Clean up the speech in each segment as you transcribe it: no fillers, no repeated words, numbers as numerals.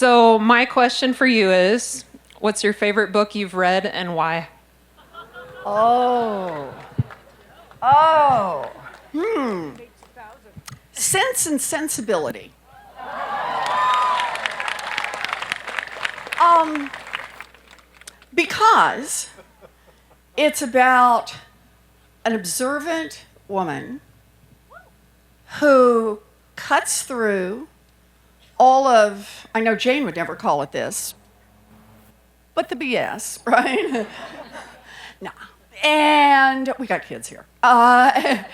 So my question for you is, what's your favorite book you've read and why? Oh. Oh. Sense and Sensibility. Because it's about an observant woman who cuts through all of, I know Jane would never call it this, but the BS, right? No. And we got kids here. And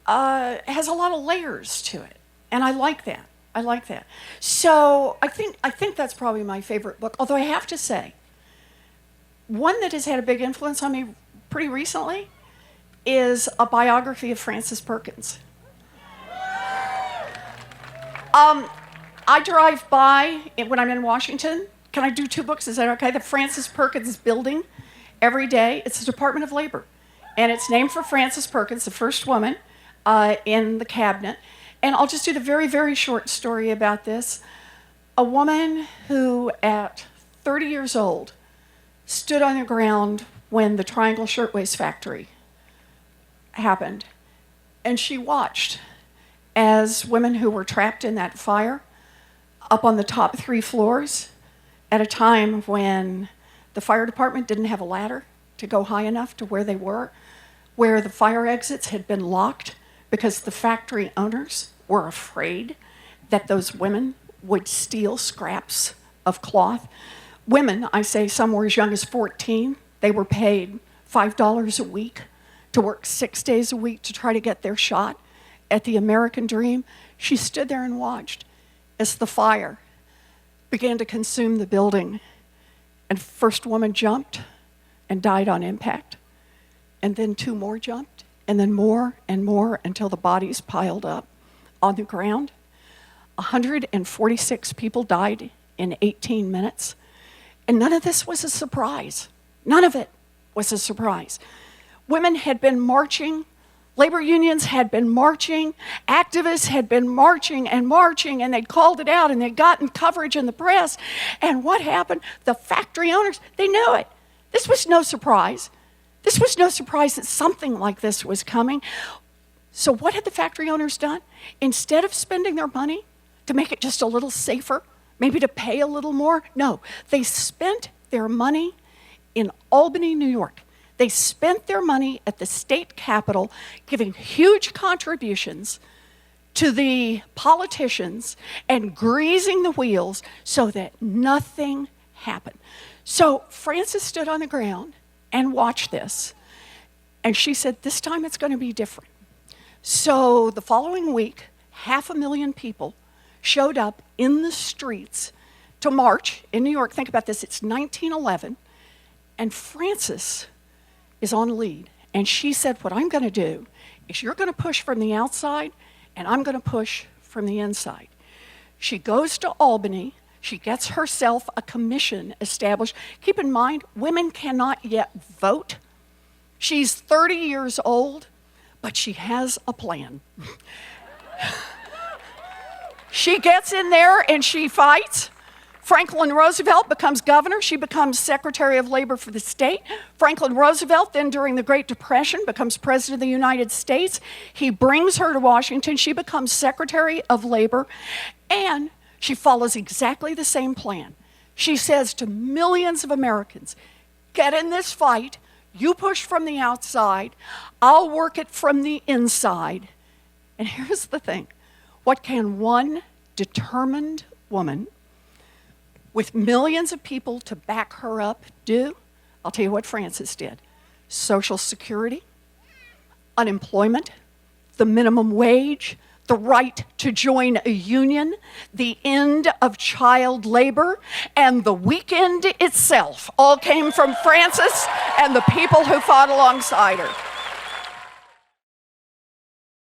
has a lot of layers to it. And I like that. I like that. So I think that's probably my favorite book. Although I have to say, one that has had a big influence on me pretty recently is a biography of Frances Perkins. I drive by when I'm in Washington. Can I do 2 books? Is that okay? The Frances Perkins building every day. It's the Department of Labor. And it's named for Frances Perkins, the first woman in the cabinet. And I'll just do the very, very short story about this. A woman who, at 30 years old, stood on the ground when the Triangle Shirtwaist Factory happened. And she watched as women who were trapped in that fire up on the top 3 floors at a time when the fire department didn't have a ladder to go high enough to where they were, where the fire exits had been locked because the factory owners were afraid that those women would steal scraps of cloth. Women, I say some were as young as 14. They were paid $5 a week to work 6 days a week to try to get their shot at the American dream. She stood there and watched as the fire began to consume the building. And first woman jumped and died on impact. And then 2 more jumped, and then more and more until the bodies piled up on the ground. 146 people died in 18 minutes. And none of this was a surprise. None of it was a surprise. Women had been marching. Labor unions had been marching, activists had been marching, and they'd called it out, and they'd gotten coverage in the press. And what happened? The factory owners, they knew it. This was no surprise. This was no surprise that something like this was coming. So what had the factory owners done? Instead of spending their money to make it just a little safer, maybe to pay a little more, no, they spent their money in Albany, New York. They spent their money at the state capitol, giving huge contributions to the politicians and greasing the wheels so that nothing happened. So Frances stood on the ground and watched this, and she said, this time it's going to be different. So the following week, 500,000 people showed up in the streets to march in New York. Think about this, it's 1911, and Frances is on lead. And she said, what I'm going to do is you're going to push from the outside, and I'm going to push from the inside. She goes to Albany. She gets herself a commission established. Keep in mind, women cannot yet vote. She's 30 years old, but she has a plan. She gets in there and she fights. Franklin Roosevelt becomes governor. She becomes Secretary of Labor for the state. Franklin Roosevelt, then during the Great Depression, becomes President of the United States. He brings her to Washington. She becomes Secretary of Labor, and she follows exactly the same plan. She says to millions of Americans, get in this fight. You push from the outside. I'll work it from the inside. And here's the thing. What can one determined woman with millions of people to back her up do? I'll tell you what Frances did. Social Security, unemployment, the minimum wage, the right to join a union, the end of child labor, and the weekend itself all came from Frances and the people who fought alongside her.